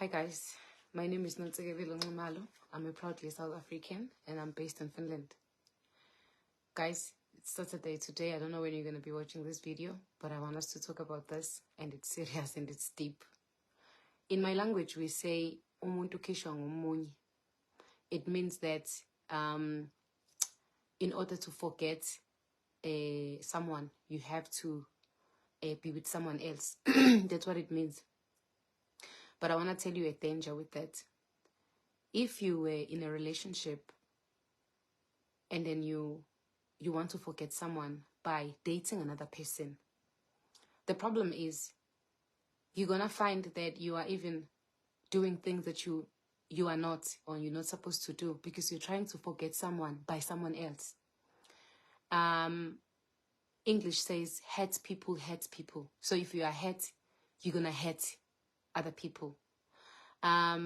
Hi guys, my name is Nonsi. I'm a proudly South African and I'm based in Finland. Guys, it's Saturday today. I don't know when you're going to be watching this video, but I want us to talk about this, and it's serious and it's deep. In my language, we say umuntu khishwa ngomunye. It means that in order to forget someone, you have to be with someone else. That's what it means. But I want to tell you a danger with that. If you were in a relationship and then you want to forget someone by dating another person, the problem is you're going to find that you are even doing things that you are not, or you're not supposed to do, because you're trying to forget someone by someone else. English says hurt people hurt people. So if you are hurt, you're going to hurt other people. I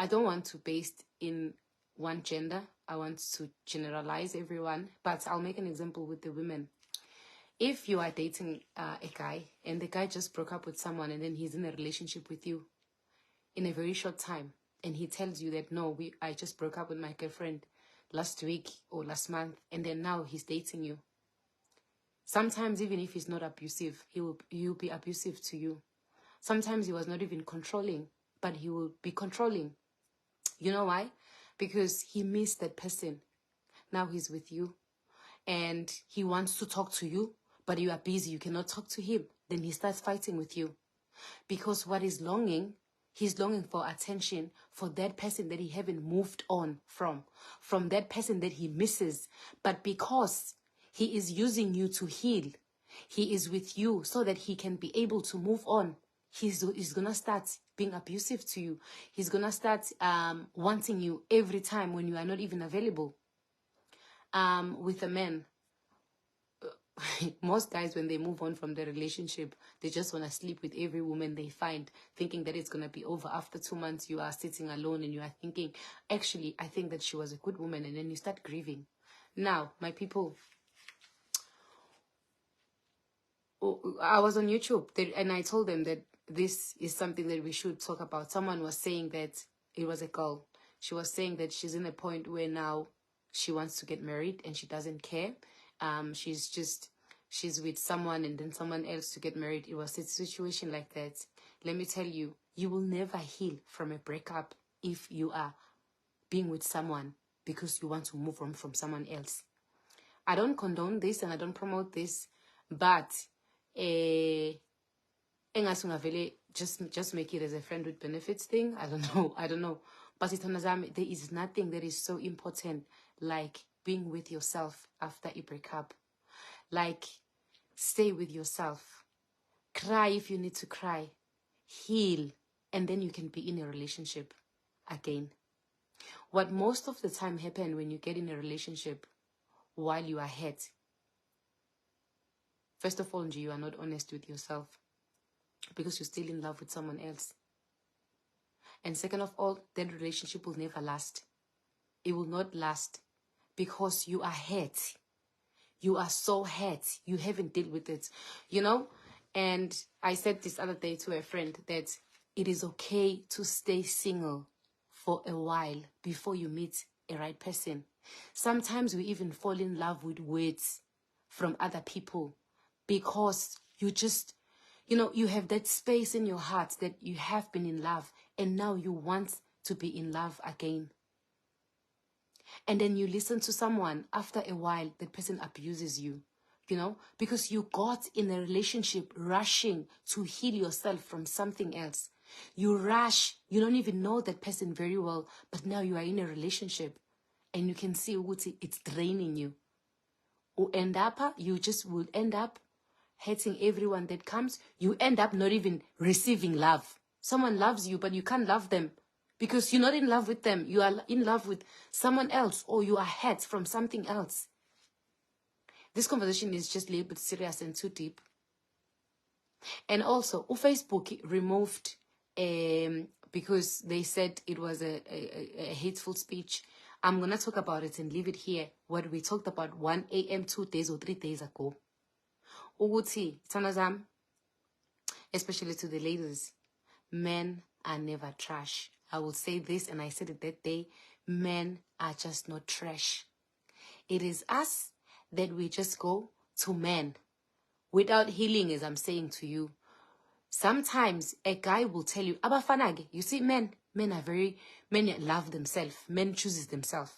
don't want to base in one gender. I want to generalize everyone, but I'll make an example with the women. If you are dating a guy and the guy just broke up with someone and then he's in a relationship with you in a very short time, and he tells you that, no, I just broke up with my girlfriend last week or last month, and then now he's dating you. Sometimes even if he's not abusive, he'll be abusive to you. Sometimes he was not even controlling, but he will be controlling. You know why? Because he missed that person. Now he's with you and he wants to talk to you, but you are busy. You cannot talk to him. Then he starts fighting with you. Because what he's longing for attention, for that person that he haven't moved on from that person that he misses. But because he is using you to heal, he is with you so that he can be able to move on. He's going to start being abusive to you. He's going to start wanting you every time when you are not even available. With a man, most guys, when they move on from the relationship, they just want to sleep with every woman they find, thinking that it's going to be over. After 2 months, you are sitting alone and you are thinking, actually, I think that she was a good woman. And then you start grieving. Now, my people, I was on YouTube and I told them that this is something that we should talk about. Someone was saying that it was a girl. She was saying that she's in a point where now she wants to get married and she doesn't care. She's with someone and then someone else to get married. It was a situation like that. Let me tell you, you will never heal from a breakup if you are being with someone because you want to move on from someone else. I don't condone this and I don't promote this, but just make it as a friend with benefits thing. I don't know. But there is nothing that is so important like being with yourself after a breakup. Like, stay with yourself. Cry if you need to cry. Heal. And then you can be in a relationship again. What most of the time happens when you get in a relationship while you are hurt, first of all, you are not honest with yourself because you're still in love with someone else. And second of all, that relationship will never last. It will not last because you are hurt. You are so hurt. You haven't dealt with it, you know? And I said this other day to a friend that it is okay to stay single for a while before you meet a right person. Sometimes we even fall in love with words from other people because you just, you have that space in your heart that you have been in love and now you want to be in love again. And then you listen to someone, after a while, that person abuses you, because you got in a relationship rushing to heal yourself from something else. You rush, you don't even know that person very well, but now you are in a relationship and you can see it's draining you. You just will end up hating everyone that comes. You end up not even receiving love. Someone loves you, but you can't love them because you're not in love with them. You are in love with someone else, or you are hurt from something else. This conversation is just a little bit serious and too deep. And also, Facebook removed, because they said it was a hateful speech. I'm going to talk about it and leave it here, what we talked about 1 a.m. 2 days or 3 days ago. Uguti, Tanazam, especially to the ladies, men are never trash. I will say this, and I said it that day, men are just not trash. It is us that we just go to men without healing, as I'm saying to you. Sometimes a guy will tell you, Abafanage, you see, men love themselves. Men chooses themselves.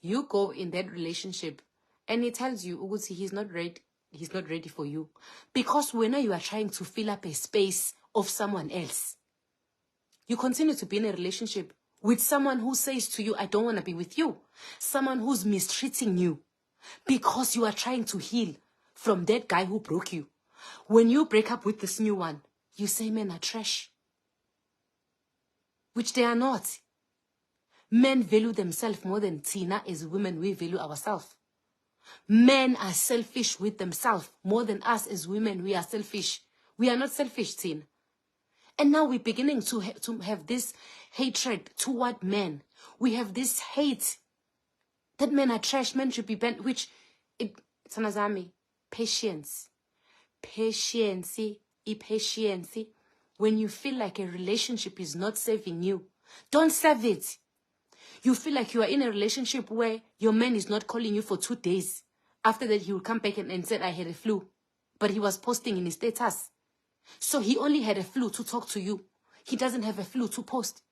You go in that relationship and he tells you, Uguti, he's not ready for you. Because when you are trying to fill up a space of someone else, you continue to be in a relationship with someone who says to you, I don't want to be with you. Someone who's mistreating you because you are trying to heal from that guy who broke you. When you break up with this new one, you say men are trash, which they are not. Men value themselves more than Tina as women, we value ourselves. Men are selfish with themselves more than us as women, we are selfish. We are not selfish, Tina. And now we're beginning to have this hatred toward men. We have this hate that men are trash, men should be bent, which, Tanazami, patience. Patience. When you feel like a relationship is not serving you, don't serve it. You feel like you are in a relationship where your man is not calling you for 2 days. After that, he will come back and said, I had a flu. But he was posting in his status. So he only had a flu to talk to you. He doesn't have a flu to post.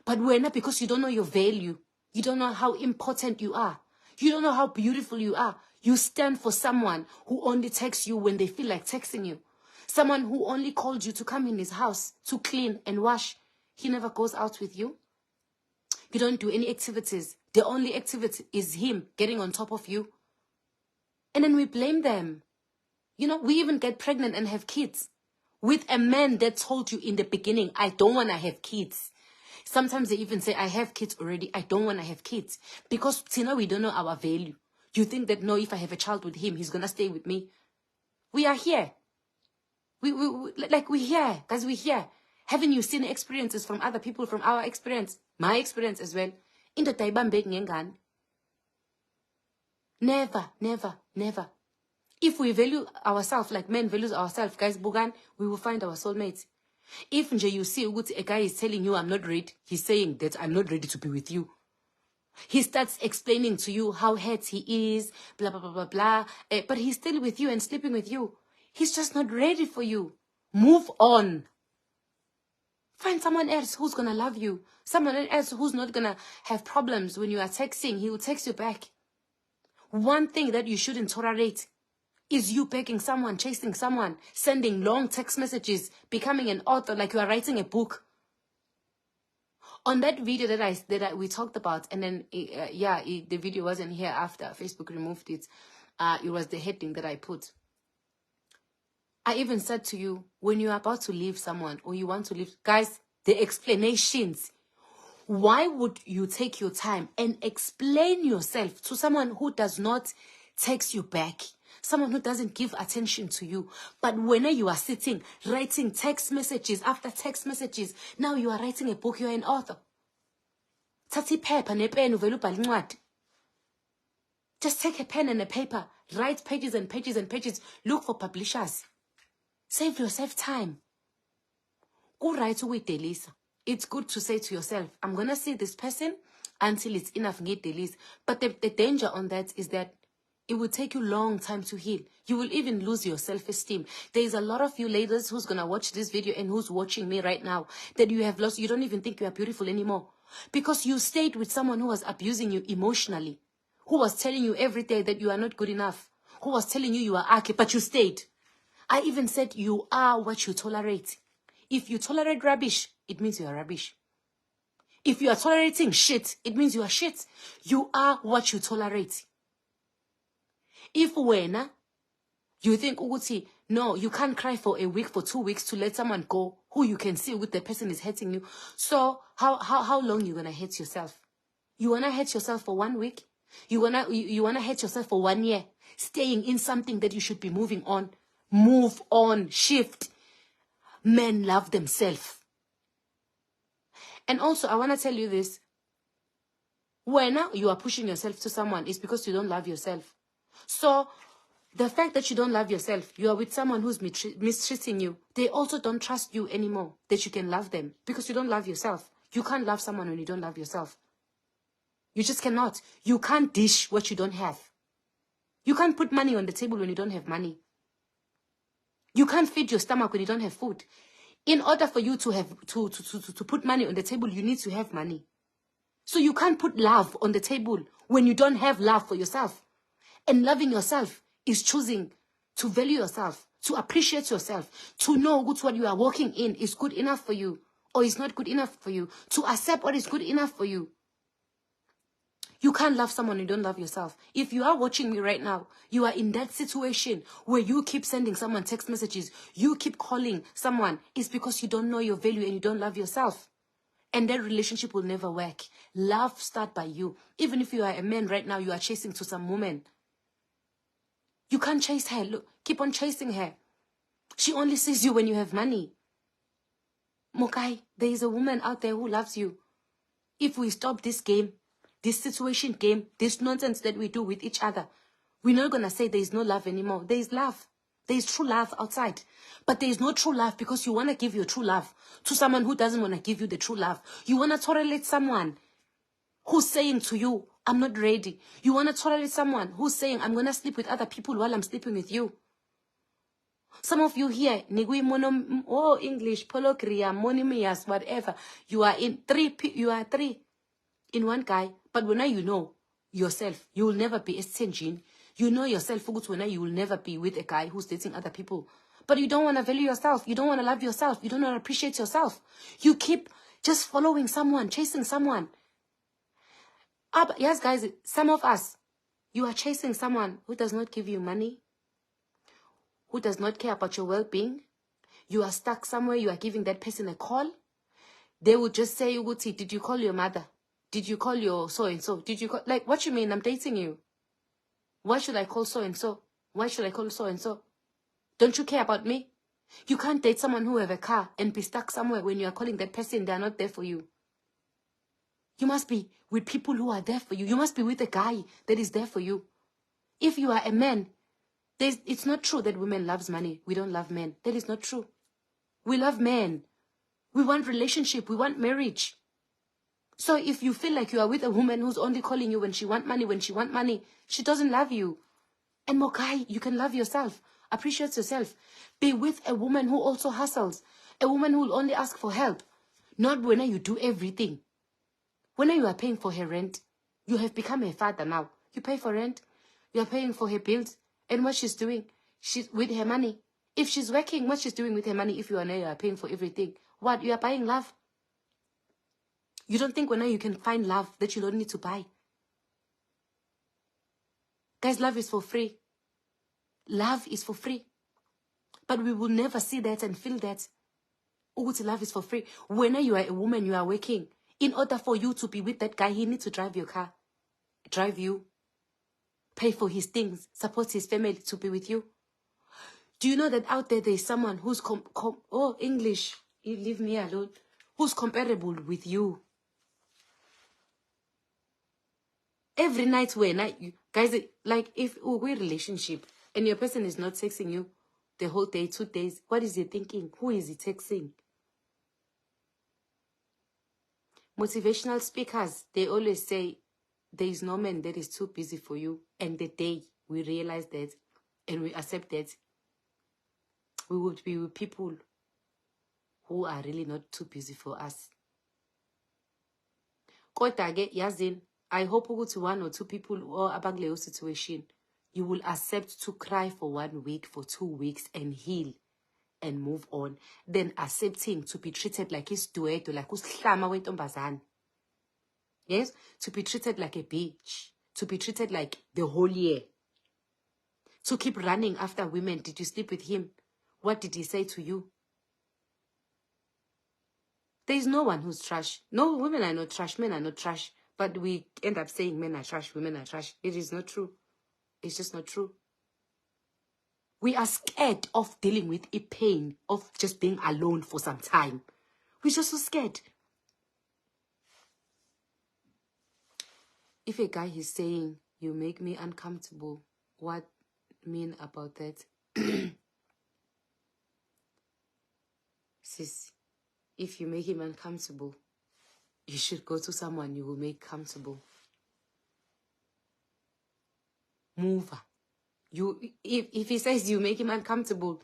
But we're not, because you don't know your value. You don't know how important you are. You don't know how beautiful you are. You stand for someone who only texts you when they feel like texting you. Someone who only called you to come in his house to clean and wash. He never goes out with you. You don't do any activities. The only activity is him getting on top of you. And then we blame them. You know, we even get pregnant and have kids with a man that told you in the beginning, I don't want to have kids. Sometimes they even say, I have kids already. I don't want to have kids. Because, Tina, we don't know our value. You think that, no, if I have a child with him, he's going to stay with me. We are here. We're here. Guys, we're here. Haven't you seen experiences from other people, from our experience? My experience as well. Into Taibambek Nyengan. Never, never, never. If we value ourselves like men values ourselves, guys, Bugan, we will find our soulmates. If you see a guy is telling you, I'm not ready, he's saying that I'm not ready to be with you. He starts explaining to you how hurt he is, blah, blah, blah, blah, blah. But he's still with you and sleeping with you. He's just not ready for you. Move on. Find someone else who's going to love you. Someone else who's not going to have problems when you are texting. He will text you back. One thing that you shouldn't tolerate is you begging someone, chasing someone, sending long text messages, becoming an author like you are writing a book. On that video that we talked about, and then, the video wasn't here after Facebook removed it. It was the heading that I put. I even said to you, when you're about to leave someone or you want to leave, guys, the explanations. Why would you take your time and explain yourself to someone who does not text you back? Someone who doesn't give attention to you. But when you are sitting, writing text messages after text messages, now you are writing a book, you're an author. Just take a pen and a paper, write pages and pages and pages, look for publishers. Save yourself time. Go right away, Delisa. It's good to say to yourself, I'm going to see this person until it's enough to get Delisa. But the danger on that is that it will take you a long time to heal. You will even lose your self-esteem. There's a lot of you ladies who's going to watch this video and who's watching me right now that you have lost. You don't even think you are beautiful anymore. Because you stayed with someone who was abusing you emotionally. Who was telling you every day that you are not good enough. Who was telling you are ugly, but you stayed. I even said you are what you tolerate. If you tolerate rubbish, it means you are rubbish. If you are tolerating shit, it means you are shit. You are what you tolerate. If when you think, Uguti, no, you can't cry for a week, for 2 weeks to let someone go who you can see with the person is hurting you. So how long you gonna hate yourself? You wanna hate yourself for 1 week? You wanna hate yourself for 1 year? Staying in something that you should be moving on. Move on, shift. Men love themselves. And also, I want to tell you this. When you are pushing yourself to someone, it's because you don't love yourself. So, The fact that you don't love yourself, you are with someone who's mistreating you, they also don't trust you anymore that you can love them because you don't love yourself. You can't love someone when you don't love yourself. You just cannot. You can't dish what you don't have. You can't put money on the table when you don't have money. You can't feed your stomach when you don't have food. In order for you to have to put money on the table, you need to have money. So you can't put love on the table when you don't have love for yourself. And loving yourself is choosing to value yourself, to appreciate yourself, to know what you are walking in is good enough for you or is not good enough for you, to accept what is good enough for you. You can't love someone you don't love yourself. If you are watching me right now, you are in that situation where you keep sending someone text messages, you keep calling someone, it's because you don't know your value and you don't love yourself. And that relationship will never work. Love starts by you. Even if you are a man right now, you are chasing to some woman. You can't chase her. Look, keep on chasing her. She only sees you when you have money. Mokai, there is a woman out there who loves you. If we stop this game, this situation game, this nonsense that we do with each other, we're not going to say there is no love anymore. There is love. There is true love outside. But there is no true love because you want to give your true love to someone who doesn't want to give you the true love. You want to tolerate someone who's saying to you, I'm not ready. You want to tolerate someone who's saying, I'm going to sleep with other people while I'm sleeping with you. Some of you here, English, polokria, monimias, whatever. You are three in one guy. But when you know yourself, you will never be a Senjin. You know yourself, you will never be with a guy who's dating other people. But you don't want to value yourself. You don't want to love yourself. You don't want to appreciate yourself. You keep just following someone, chasing someone. Yes, guys, some of us, you are chasing someone who does not give you money, who does not care about your well-being. You are stuck somewhere. You are giving that person a call. They would just say, Uguti, did you call your mother? Did you call your so-and-so? Did you call, like, what you mean? I'm dating you. Why should I call so-and-so? Why should I call so-and-so? Don't you care about me? You can't date someone who have a car and be stuck somewhere when you are calling that person. They are not there for you. You must be with people who are there for you. You must be with a guy that is there for you. If you are a man, it's not true that women loves money. We don't love men. That is not true. We love men. We want relationship. We want marriage. So if you feel like you are with a woman who's only calling you when she want money, she doesn't love you. And more guy, you can love yourself. Appreciate yourself. Be with a woman who also hustles. A woman who will only ask for help. Not when you do everything. When you are paying for her rent, you have become a father now. You pay for rent. You are paying for her bills. And what she's doing, she's with her money. If she's working, what she's doing with her money, if you are paying for everything, what? You are buying love. You don't think when you can find love that you don't need to buy. Guys, love is for free. Love is for free. But we will never see that and feel that. Love is for free. When you are a woman, you are working. In order for you to be with that guy, he needs to drive your car. Drive you. Pay for his things. Support his family to be with you. Do you know that out there is someone who's English, you leave me alone, who's comparable with you? Every night you guys, like if we're relationship and your person is not texting you the whole day, 2 days, what is he thinking? Who is he texting? Motivational speakers, they always say there is no man that is too busy for you. And the day we realize that and we accept that, we would be with people who are really not too busy for us. Yazin, I hope to 1 or 2 people or abagleo situation, you will accept to cry for 1 week, for 2 weeks, and heal and move on. Then accepting to be treated like his dueto, like uslama wentombazane. Yes, to be treated like a bitch, to be treated like the whole year, to keep running after women. Did you sleep with him? What did he say to you? There is no one who's trash. No, women are not trash, men are not trash. But we end up saying men are trash, women are trash. It is not true. It's just not true. We are scared of dealing with a pain of just being alone for some time. We're just so scared. If a guy is saying, you make me uncomfortable, what mean about that? Sis, if you make him uncomfortable, you should go to someone you will make comfortable. Move. If he says you make him uncomfortable,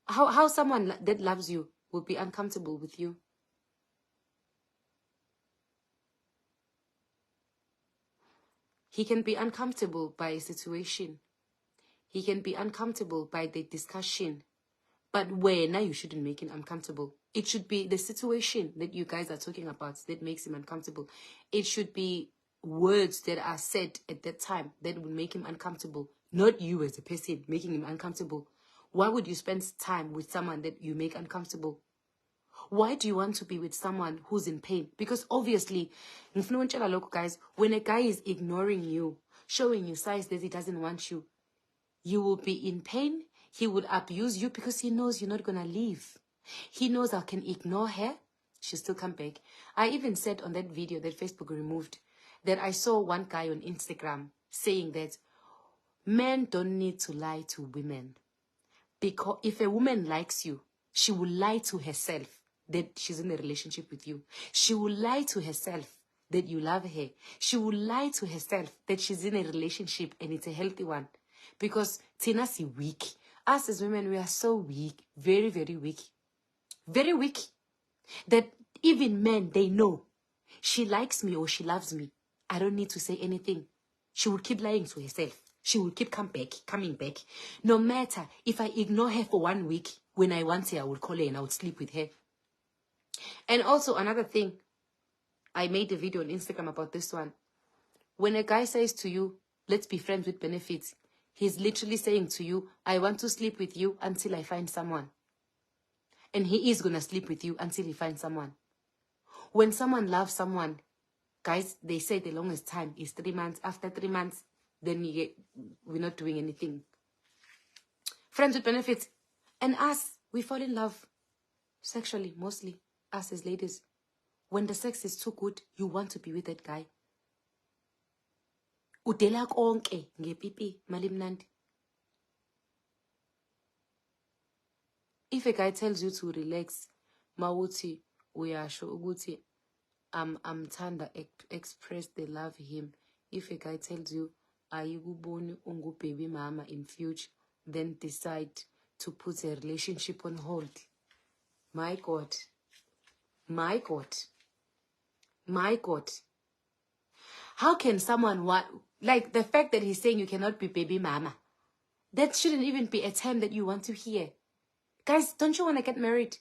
how someone that loves you will be uncomfortable with you? He can be uncomfortable by a situation. He can be uncomfortable by the discussion. But now you shouldn't make him uncomfortable. It should be the situation that you guys are talking about that makes him uncomfortable. It should be words that are said at that time that will make him uncomfortable. Not you as a person making him uncomfortable. Why would you spend time with someone that you make uncomfortable? Why do you want to be with someone who's in pain? Because obviously, guys, when a guy is ignoring you, showing you signs that he doesn't want you, you will be in pain. He would abuse you because he knows you're not going to leave. He knows I can ignore her. She'll still come back. I even said on that video that Facebook removed that I saw one guy on Instagram saying that men don't need to lie to women. Because if a woman likes you, she will lie to herself that she's in a relationship with you. She will lie to herself that you love her. She will lie to herself that she's in a relationship and it's a healthy one. Because Tina's weak. Us as women, we are so weak. Very, very weak. Very weak. That even men, they know. She likes me or she loves me. I don't need to say anything. She will keep lying to herself. She will keep coming back. No matter if I ignore her for 1 week, when I want her, I will call her and I would sleep with her. And also another thing, I made a video on Instagram about this one. When a guy says to you, let's be friends with benefits, he's literally saying to you, I want to sleep with you until I find someone. And he is going to sleep with you until he finds someone. When someone loves someone, guys, they say the longest time is 3 months. After 3 months, then we're not doing anything. Friends with benefits. And us, we fall in love sexually, mostly, us as ladies. When the sex is too good, you want to be with that guy. Udela konke ngepipi malimnandi. If a guy tells you to relax, mawuthi uyasho ukuthi I'm tanda express the love him. If a guy tells you ayikuboni ungu baby mama in future, then decide to put a relationship on hold. My God. My God. My God. How can someone like the fact that he's saying you cannot be baby mama? That shouldn't even be a term that you want to hear. Guys, don't you want to get married?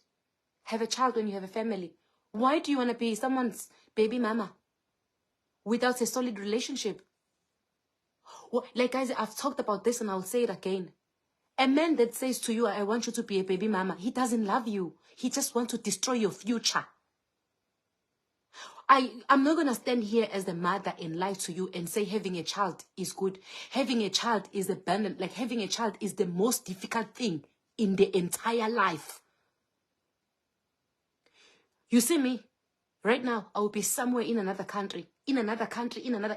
Have a child when you have a family? Why do you want to be someone's baby mama without a solid relationship? Like, guys, I've talked about this and I'll say it again. A man that says to you, I want you to be a baby mama, he doesn't love you. He just wants to destroy your future. I'm not going to stand here as the mother and lie to you and say having a child is good. Having a child is abundant. Like, having a child is the most difficult thing in the entire life. You see me? Right now, I will be somewhere in another country,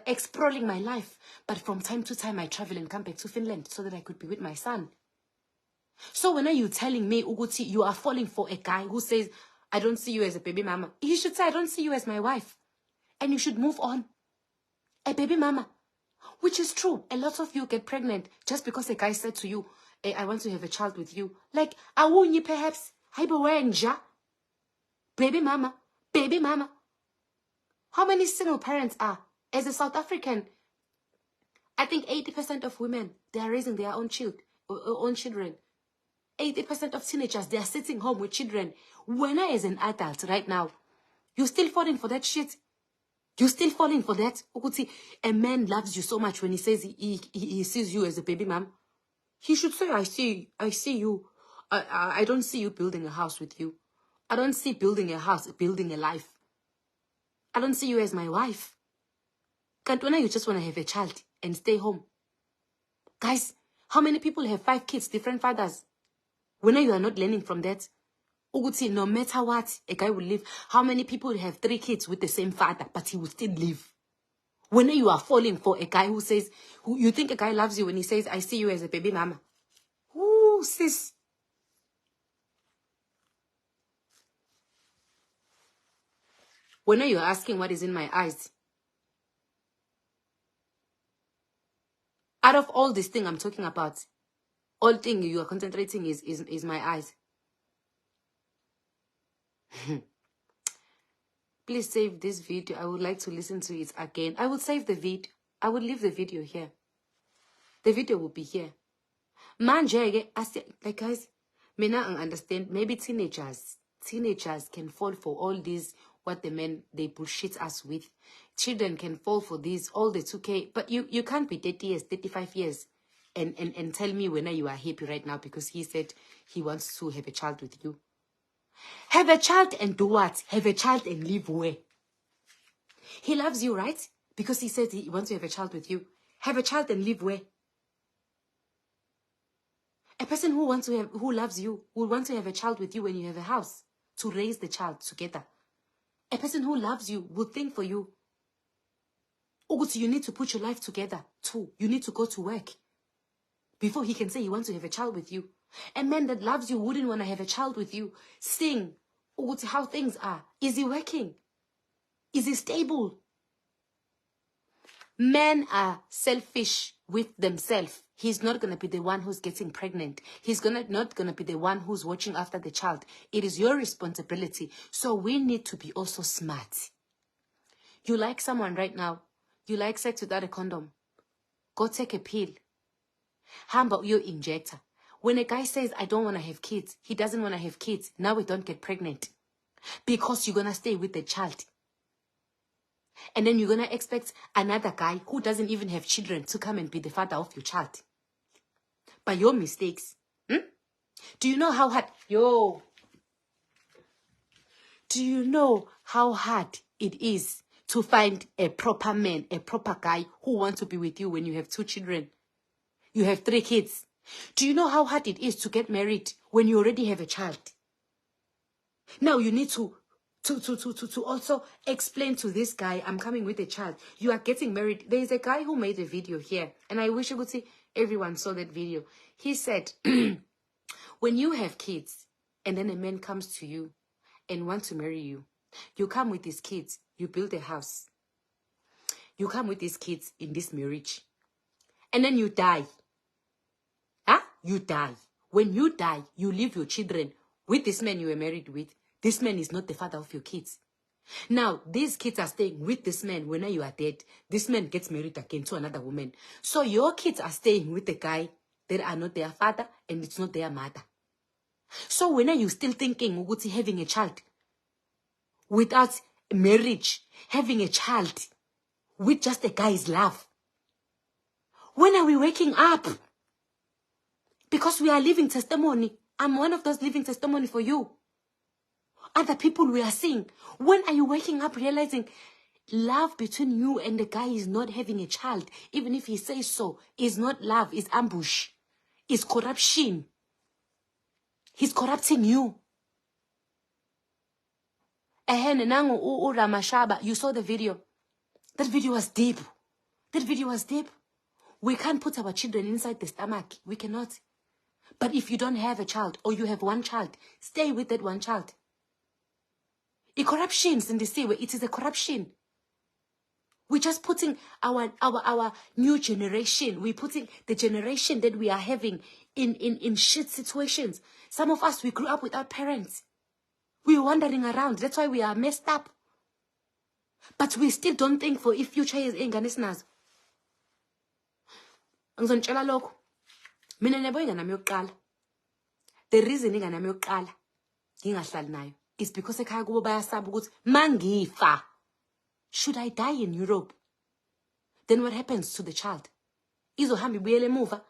exploring my life. But from time to time, I travel and come back to Finland so that I could be with my son. So when are you telling me, Uguti, you are falling for a guy who says, I don't see you as a baby mama? You should say, I don't see you as my wife. And you should move on. A baby mama. Which is true. A lot of you get pregnant just because a guy said to you, hey, I want to have a child with you. Like, awunyi perhaps. Baby mama. Baby mama. How many single parents are? As a South African, I think 80% of women, they are raising their own children. 80% of teenagers, they are sitting home with children. When I, as an adult right now, you're still falling for that shit. You're still falling for that. A man loves you so much when he says he sees you as a baby mom. He should say, I see you. I don't see you building a house with you. I don't see building a house, building a life. I don't see you as my wife. Kantwana, you just want to have a child and stay home. Guys, how many people have 5 kids, different fathers? When you are not learning from that, Uguti, no matter what, a guy will live. How many people have 3 kids with the same father, but he will still live? When you are falling for a guy who says, who you think a guy loves you when he says, I see you as a baby mama. Ooh, sis. When you are asking what is in my eyes, out of all this thing I'm talking about, all thing you are concentrating is my eyes. Please save this video. I would like to listen to it again. I will save the video. I will leave the video here. The video will be here. Manje, like guys, may not understand. Maybe teenagers can fall for all these, what the men, they bullshit us with. Children can fall for these, all the 2K. But you can't be 30 years, 35 years and tell me when you are happy right now because he said he wants to have a child with you. Have a child and do what? Have a child and live where? He loves you, right? Because he said he wants to have a child with you. Have a child and live where? A person who loves you, will want to have a child with you when you have a house to raise the child together. A person who loves you will think for you. You need to put your life together too. You need to go to work before he can say he wants to have a child with you. A man that loves you wouldn't want to have a child with you. Sing how things are. Is he working? Is he stable? Men are selfish with themselves. He's not going to be the one who's getting pregnant. He's not going to be the one who's watching after the child. It is your responsibility. So we need to be also smart. You like someone right now. You like sex without a condom. Go take a pill. How about your injector? When a guy says, I don't want to have kids, he doesn't want to have kids. Now we don't get pregnant. Because you're going to stay with the child. And then you're going to expect another guy who doesn't even have children to come and be the father of your child. By your mistakes. Do you know how hard... Do you know how hard it is to find a proper man, a proper guy who wants to be with you when you have 2 children? You have 3 kids. Do you know how hard it is to get married when you already have a child? Now you need to also explain to this guy, I'm coming with a child. You are getting married. There is a guy who made a video here, and I wish you could see everyone saw that video. He said, when you have kids, and then a man comes to you and wants to marry you, you come with his kids, you build a house. You come with these kids in this marriage. And then you die. You die. When you die, you leave your children with this man you were married with. This man is not the father of your kids. Now, these kids are staying with this man when you are dead. This man gets married again to another woman. So your kids are staying with the guy that are not their father and it's not their mother. So when are you still thinking about having a child without marriage, having a child with just a guy's love? When are we waking up? Because we are living testimony. I'm one of those living testimony for you. Other people we are seeing. When are you waking up realizing love between you and the guy is not having a child? Even if he says so, is not love, is ambush. Is corruption. He's corrupting you. You saw the video. That video was deep. That video was deep. We can't put our children inside the stomach. We cannot. But if you don't have a child or you have one child, stay with that one child. The corruptions in the sea, it is a corruption. We're just putting our new generation, we're putting the generation that we are having in shit situations. Some of us, we grew up without parents. We were wandering around. That's why we are messed up. But we still don't think for if future is inganisnas. Ngizonitshela lokho. Mina nabo ingane yokuqala. The reason ingane yokuqala ngingahlali nayo is because ekhaya kubo bayasaba ukuthi mangifa, should I die in Europe? Then what happens to the child? Izohamba ibuyele emuva.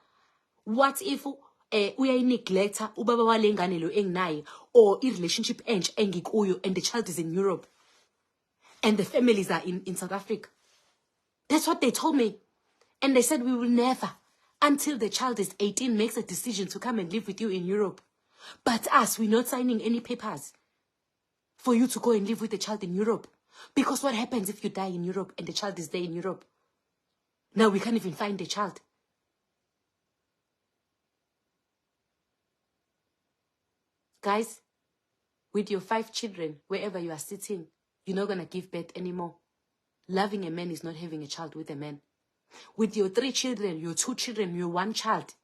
What if uyayineglect ubaba wale ngane lo enginayo or i-relationship enhle engikuyo and the child is in Europe and the families are in South Africa? That's what they told me. And they said we will never, until the child is 18, makes a decision to come and live with you in Europe. But us, we're not signing any papers for you to go and live with the child in Europe. Because what happens if you die in Europe and the child is there in Europe? Now we can't even find the child. Guys, with your 5 children, wherever you are sitting, you're not going to give birth anymore. Loving a man is not having a child with a man. With your 3 children, your 2 children, your 1 child,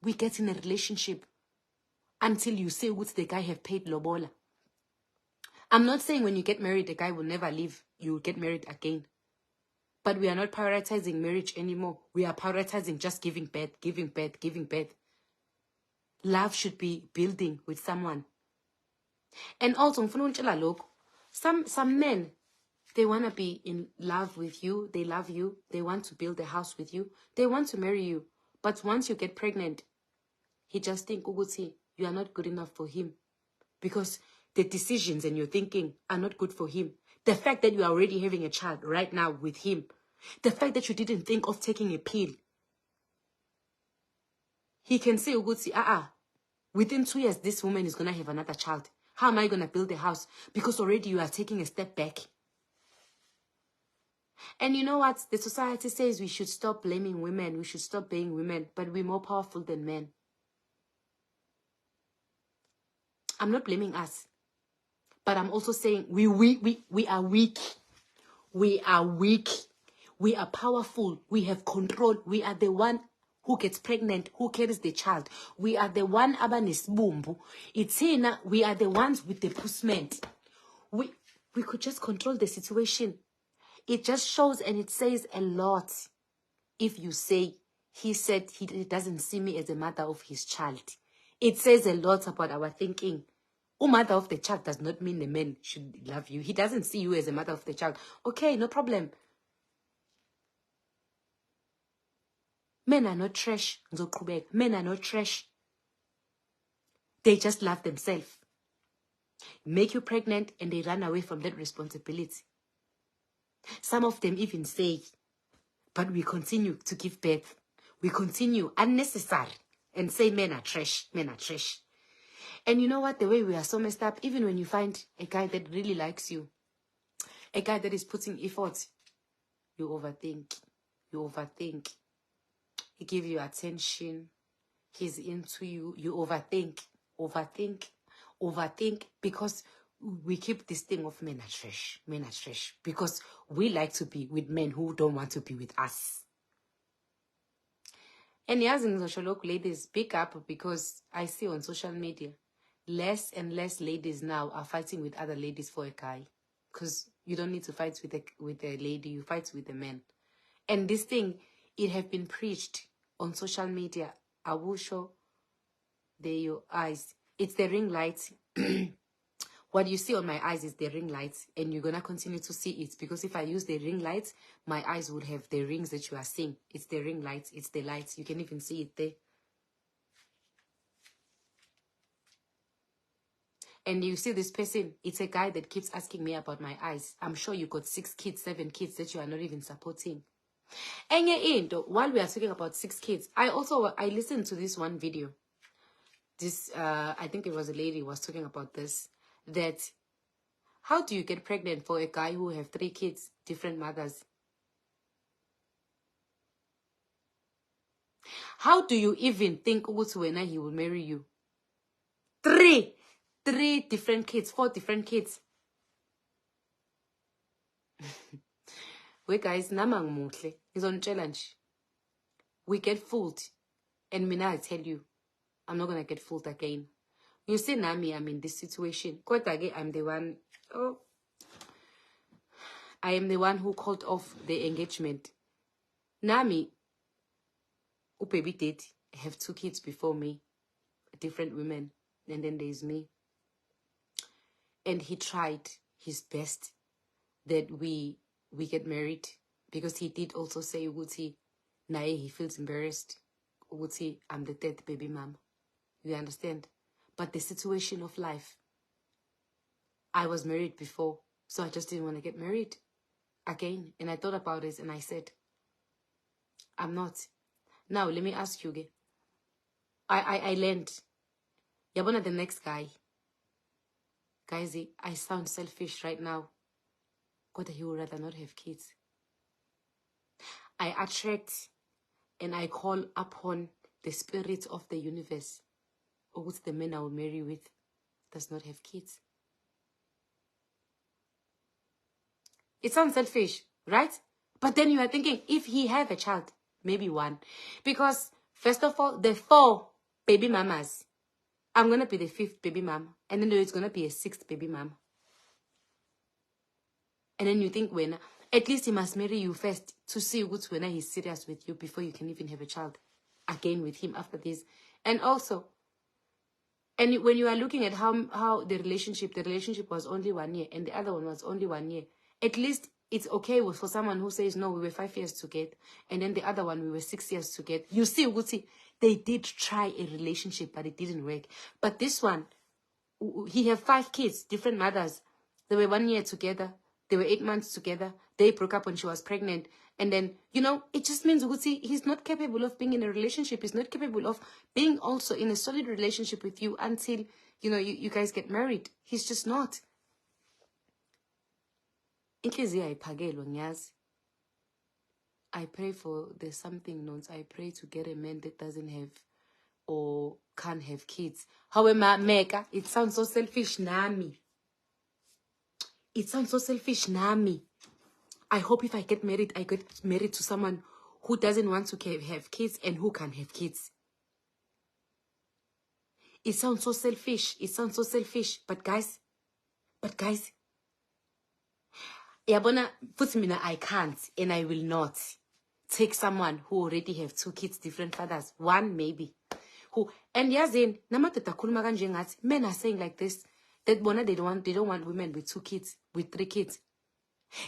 we get in a relationship until you say what the guy have paid lobola. I'm not saying when you get married, the guy will never leave. You will get married again. But we are not prioritizing marriage anymore. We are prioritizing just giving birth, giving birth, giving birth. Love should be building with someone. And also, some men, they want to be in love with you. They love you. They want to build a house with you. They want to marry you. But once you get pregnant, he just thinks, Uguti, you are not good enough for him. Because the decisions and your thinking are not good for him. The fact that you are already having a child right now with him. The fact that you didn't think of taking a pill. He can say, Uguti, within 2 years, this woman is going to have another child. How am I going to build a house? Because already you are taking a step back. And you know what? The society says we should stop blaming women. We should stop being women. But we're more powerful than men. I'm not blaming us. But I'm also saying we are weak. We are weak. We are powerful. We have control. We are the one who gets pregnant, who carries the child. We are the one abanesibumbu. It's here. We are the ones with the pusment. We could just control the situation. It just shows and it says a lot. If you say, he said he doesn't see me as a mother of his child. It says a lot about our thinking. Mother of the child does not mean the man should love you. He doesn't see you as a mother of the child. Okay, no problem. Men are not trash. Men are not trash. They just love themselves. Make you pregnant and they run away from that responsibility. Some of them even say, but we continue to give birth. We continue unnecessary and say men are trash. Men are trash. And you know what? The way we are so messed up, even when you find a guy that really likes you, a guy that is putting effort, you overthink. You overthink. He gives you attention. He's into you. You overthink. Overthink. Because we keep this thing of men are trash. Men are trash. Because we like to be with men who don't want to be with us. And yes, in social local ladies, pick up, because I see on social media, less and less ladies now are fighting with other ladies for a guy. Because you don't need to fight with a lady, you fight with a man. And this thing, it have been preached on social media. I will show your eyes. It's the ring light. What you see on my eyes is the ring lights, and you're going to continue to see it, because if I use the ring lights, my eyes would have the rings that you are seeing. It's the ring lights. It's the lights. You can even see it there. And you see this person, it's a guy that keeps asking me about my eyes. I'm sure you got 6 kids, 7 kids that you are not even supporting. And while we are talking about 6 kids, I listened to this one video. This, I think it was a lady who was talking about this, that how do you get pregnant for a guy who have 3 kids, different mothers? How do you even think when he will marry you? 3 different kids, 4 different kids. We guys, namang muhle is on challenge. We get fooled, and Mina, I tell you, I'm not gonna get fooled again. You see, Nami, I'm in this situation. Quite again, I'm the one. I am the one who called off the engagement. Nami, baby did have 2 kids before me, different women, and then there's me. And he tried his best that we get married, because he did also say, Uguti, nae, he feels embarrassed. Uguti, I'm the 3rd baby mom. You understand? But the situation of life, I was married before, so I just didn't want to get married again. And I thought about it, and I said, I'm not. Now, let me ask you again. I learned. Yabona, the next guy. Guys, I sound selfish right now. but he would rather not have kids. I attract and I call upon the spirit of the universe, which the man I will marry with does not have kids. It sounds selfish, right? But then you are thinking, if he have a child, maybe one. Because, first of all, the 4 baby mamas, I'm going to be the 5th baby mama. And then there's going to be a 6th baby mama. And then you think, when at least he must marry you first to see what's when he's serious with you before you can even have a child again with him after this. And also, and when you are looking at how the relationship was only 1 year and the other one was only 1 year, at least it's okay for someone who says, no, we were 5 years together, and then the other one, we were 6 years together. You see, Uguti, they did try a relationship, but it didn't work. But this one, he had 5 kids, different mothers. They were 1 year together. They were 8 months together. They broke up when she was pregnant. And then, you know, it just means, Uguti, he's not capable of being in a relationship. He's not capable of being also in a solid relationship with you until, you know, you guys get married. He's just not. I pray for there's something, Nonsi. I pray to get a man that doesn't have or can't have kids. However, Meka, it sounds so selfish, Nami. It sounds so selfish, Nami. I hope if I get married, I get married to someone who doesn't want to have kids and who can have kids. It sounds so selfish. It sounds so selfish. But guys, Yabona, Futimina, I can't and I will not take someone who already have 2 kids, different fathers. 1 maybe. Who and yazin, namatata kulmagan jengat, men are saying like this, that bona they don't want women with 2 kids, with 3 kids.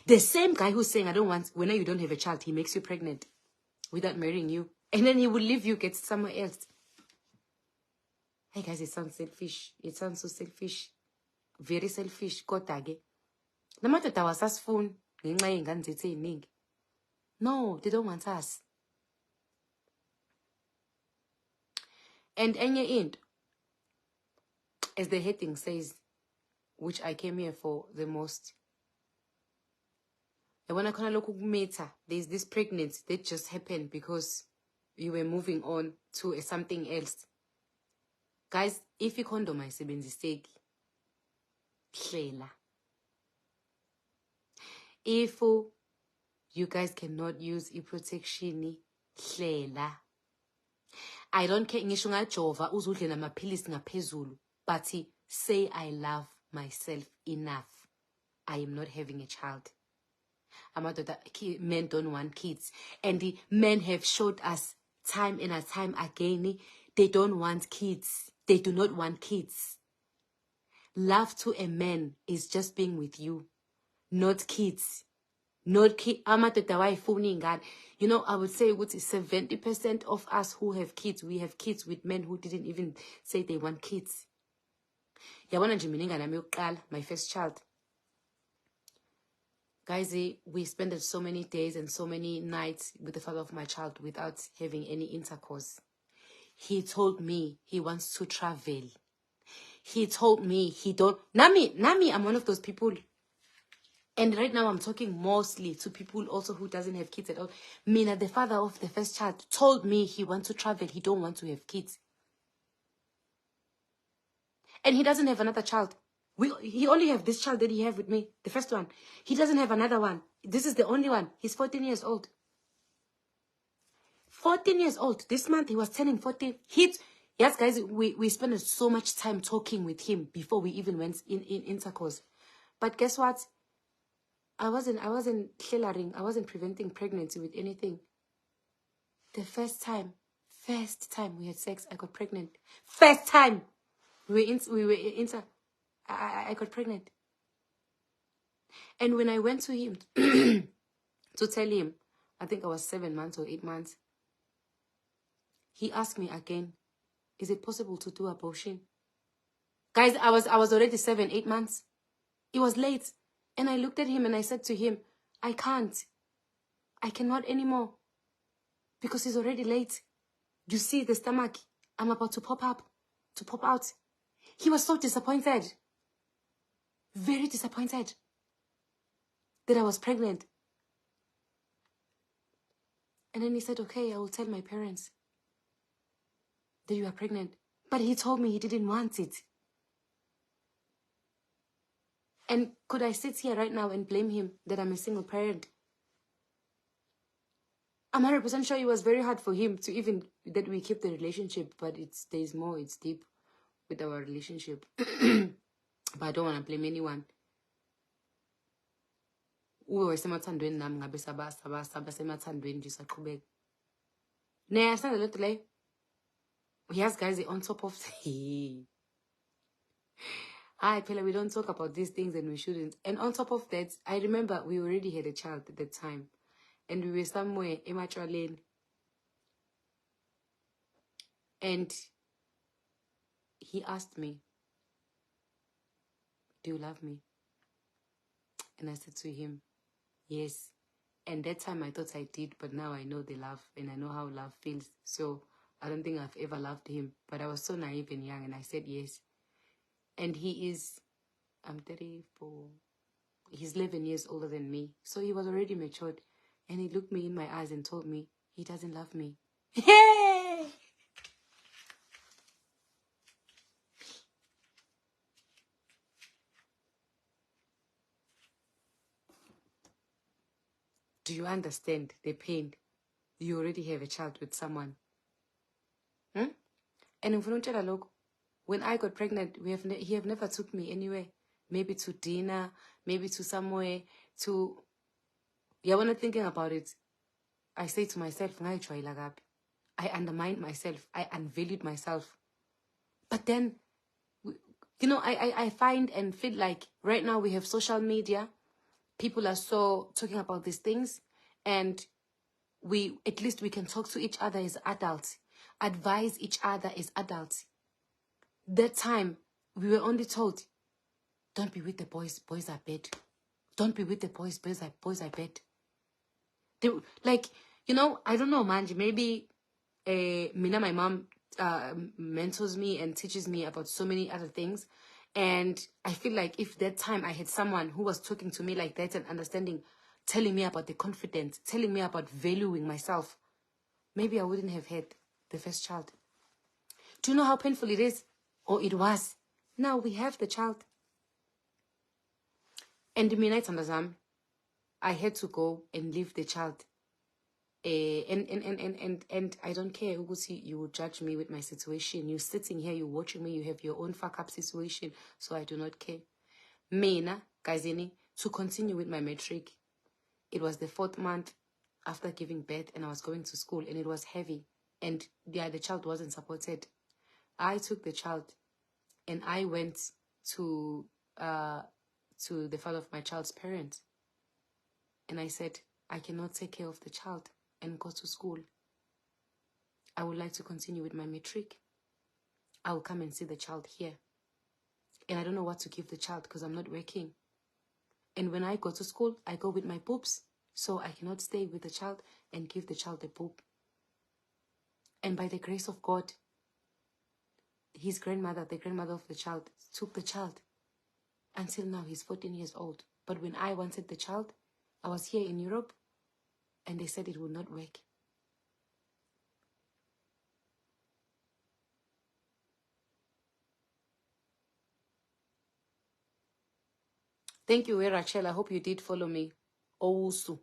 The same guy who's saying I don't want, when you don't have a child, he makes you pregnant without marrying you. And then he will leave you, get somewhere else. Hey guys, it sounds selfish. It sounds so selfish. Very selfish. Kotage. Namatata was us phone. No, they don't want us. And any end, as the heading says, which I came here for the most, I want to look at there's this pregnancy that just happened because you were moving on to something else. Guys, if you condom ayisebenziseki, hlela. If you guys cannot use protection, hlela. I don't care ngisho ngajova uzudle namaphilisi ngaphezulu, but say I love myself enough. I am not having a child. Men don't want kids, and the men have showed us time and time again they don't want kids. They do not want kids. Love to a man is just being with you, not kids. Not kid. You know, I would say 70% of us who have kids, we have kids with men who didn't even say they want kids. My first child. Guys, we spent so many days and so many nights with the father of my child without having any intercourse. He told me he wants to travel. He told me he don't... Nami, I'm one of those people. And right now I'm talking mostly to people also who doesn't have kids at all. Mina, the father of the first child, told me he wants to travel. He don't want to have kids. And he doesn't have another child. He only have this child that he have with me, the first one. He doesn't have another one. This is the only one. He's 14 years old. 14 years old. This month he was turning 14. Yes, guys, we spent so much time talking with him before we even went in intercourse. But guess what? I wasn't clearing. I wasn't preventing pregnancy with anything. The first time we had sex, I got pregnant. First time I got pregnant. And when I went to him to tell him, I think I was 7 months or 8 months, he asked me again, is it possible to do abortion? Guys, I was already 7, 8 months. It was late. And I looked at him and I said to him, I can't. I cannot anymore. Because it's already late. You see the stomach? I'm about to pop out. He was so disappointed. Very disappointed. that I was pregnant. And then he said, okay, I will tell my parents that you are pregnant. But he told me he didn't want it. And could I sit here right now and blame him that I'm a single parent? I'm 100% sure it was very hard for him to even, that we keep the relationship, but there's more, it's deep with our relationship. But I don't want to blame anyone. Uwe semathandweni nami ngabe semathandweni nje saqhubeka. Nah, it's not a lot delay. Yes, guys, on top of hi, Pella, we don't talk about these things and we shouldn't. And on top of that, I remember we already had a child at that time. And we were somewhere in Matra Lane. And he asked me, do you love me? And I said to him, yes. And that time I thought I did, but now I know the love and I know how love feels. So I don't think I've ever loved him. But I was so naive and young and I said yes. And he is, I'm 34. He's 11 years older than me. So he was already matured. And he looked me in my eyes and told me he doesn't love me. Hey! Do you understand the pain? You already have a child with someone. And when I got pregnant, he have never took me anywhere. Maybe to dinner, maybe to somewhere, to... Yeah, when I'm thinking about it, I say to myself, I undermined myself. I unvalued myself. But then, you know, I find and feel like right now we have social media. People are so talking about these things. And at least we can talk to each other as adults. Advise each other as adults. That time, we were only told, don't be with the boys. Boys are bad. Don't be with the boys. Boys are bad. They, like, you know, I don't know, man. Maybe my mom mentors me and teaches me about so many other things. And I feel like if that time I had someone who was talking to me like that and understanding, telling me about the confidence, telling me about valuing myself, maybe I wouldn't have had the first child. Do you know how painful it is? Or it was. Now we have the child. And I had to go and leave the child. And I don't care, Ugusi, you will judge me with my situation. You're sitting here, you're watching me, you have your own fuck up situation, so I do not care. Mina, Kazini, to continue with my matric. It was the 4th month after giving birth and I was going to school and it was heavy. And yeah, the child wasn't supported. I took the child and I went to the father of my child's parents. And I said, I cannot take care of the child and go to school. I would like to continue with my matric. I will come and see the child here. And I don't know what to give the child because I'm not working. And when I go to school, I go with my boobs. So I cannot stay with the child and give the child a boob. And by the grace of God, his grandmother, the grandmother of the child, took the child. Until now, he's 14 years old. But when I wanted the child, I was here in Europe and they said it would not work. Thank you, Rachel. I hope you did follow me. Owusu.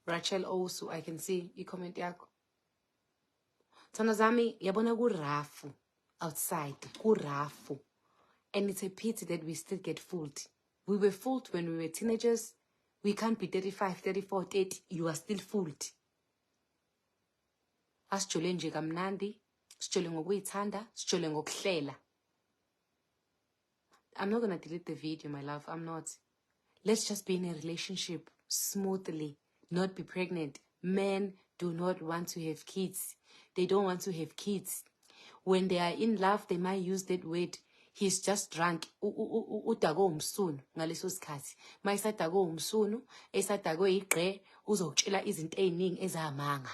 Rachel Owusu, I can see you comment yako. Tanazami, yabona rafu outside, rafu. And it's a pity that we still get fooled. We were fooled when we were teenagers. We can't be 35, 34, 30. You are still fooled. Asijole nje kamnandi, sijole ngokuyithanda, sijole ngokuhlela. I'm not going to delete the video, my love. I'm not. Let's just be in a relationship smoothly, not be pregnant. Men do not want to have kids. They don't want to have kids. When they are in love, they might use that word. He's just drunk. Udago umsunu ngaleso sikhathi. Mayisadago umsunu, esadago igqe, uzokutshela izinto eziningi ezamanga.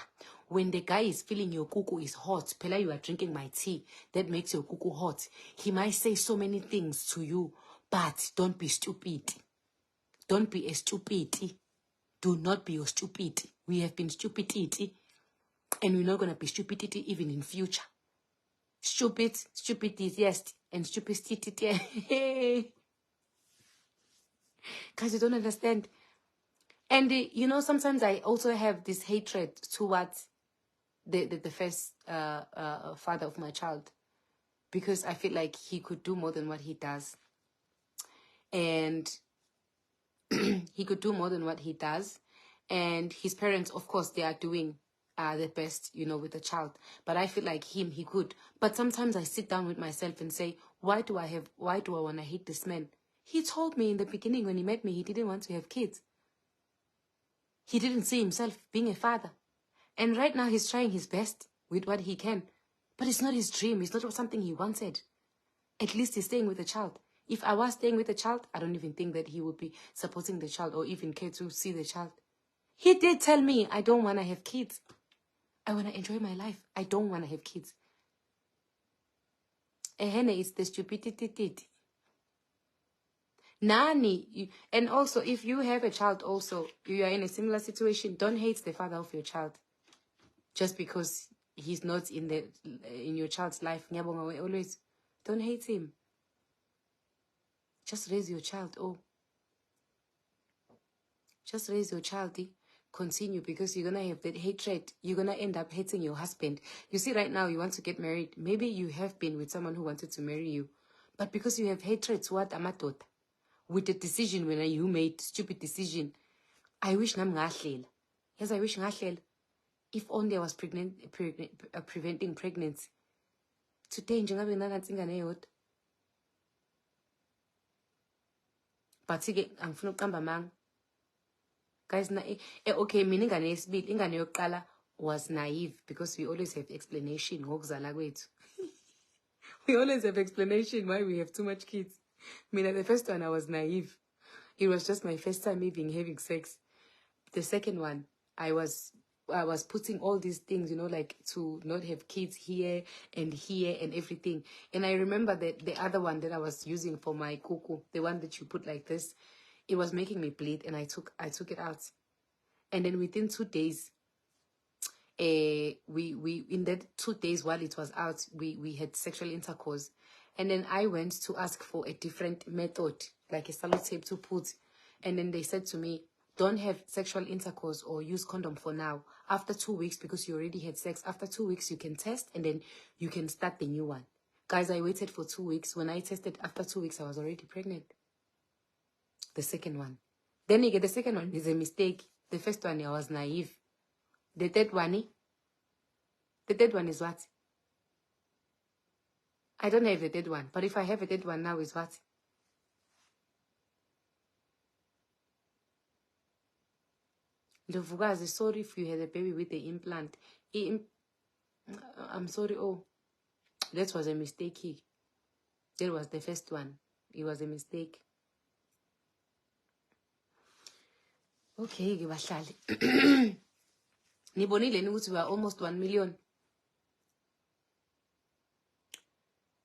When the guy is feeling your kuku is hot, phela you are drinking my tea, that makes your kuku hot. He might say so many things to you, but don't be stupid. Don't be a stupidity. Do not be a stupidity. We have been stupidity, and we're not going to be stupidity even in future. Stupidity, yes, and stupidity. Guys, you don't understand. And, sometimes I also have this hatred towards the first father of my child, because I feel like he could do more than what he does. And he could do more than what he does. And his parents, of course, they are doing the best, with the child. But I feel like he could. But sometimes I sit down with myself and say, why do I want to hate this man? He told me in the beginning when he met me, he didn't want to have kids. He didn't see himself being a father. And right now he's trying his best with what he can. But it's not his dream. It's not something he wanted. At least he's staying with the child. If I was staying with the child, I don't even think that he would be supporting the child or even care to see the child. He did tell me, I don't want to have kids. I want to enjoy my life. I don't want to have kids. Ehene is the stupidity. Nani, and also if you have a child also, you are in a similar situation, don't hate the father of your child. Just because he's not in your child's life. Always, don't hate him. Just raise your child. Just raise your child. Continue, because you're going to have that hatred. You're going to end up hating your husband. You see, right now, you want to get married. Maybe you have been with someone who wanted to marry you. But because you have hatred toward Amatot, with the decision when you made stupid decision, I wish nam ngahlela. Yes, I wish ngahlela. If only I was preventing pregnancy. Today, njengabe ngangatsingane yodwa. But ke angifuna ukuqamba manga. Guys, okay, mina ingane yesibili, ingane yokuqala was naive, because we always have explanation ngokuzala kwethu. We always have explanation why we have too much kids. Mina, the first one, I was naive. It was just my first time even having sex. The second one, I was putting all these things, like to not have kids here and everything. And I remember that the other one that I was using for my kuku, the one that you put like this, it was making me bleed, and I took it out. And then within 2 days, we in that 2 days while it was out, we had sexual intercourse. And then I went to ask for a different method, like a sellotape to put. And then they said to me, don't have sexual intercourse or use condom for now. After 2 weeks, because you already had sex, after 2 weeks, you can test and then you can start the new one. Guys, I waited for 2 weeks. When I tested, after 2 weeks, I was already pregnant. The second one. Then you get the second one is a mistake. The first one, I was naive. The third one is what? I don't have a third one. But if I have a third one now, is what? Ndovukazi, sorry if you had a baby with the implant. I'm sorry. Oh, that was a mistake. That was the first one. It was a mistake. Okay, bahlali. Nibonile ukuthi we are almost 1 million.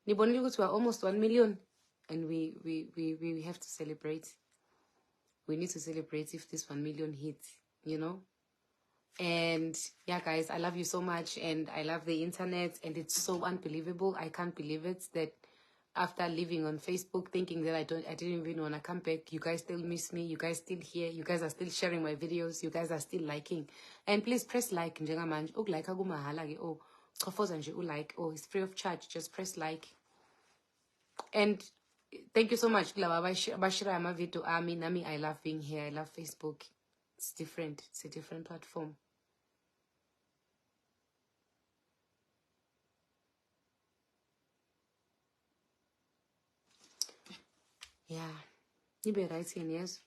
Nibonile ukuthi we are almost 1 million. And we have to celebrate. We need to celebrate if this 1 million hits, And yeah, guys, I love you so much, and I love the internet, and it's so unbelievable. I can't believe it that after living on Facebook, thinking that I didn't even want to come back, you guys still miss me, you guys still here, you guys are still sharing my videos, you guys are still liking. And please press like njengamanje. Ukulike akumahala ke. Oh, chofoza nje ulike. Oh, it's free of charge. Just press like. And thank you so much. Bashira ama video ami nami. I love being here. I love Facebook. It's different. It's a different platform. Yeah. You be writing, yes.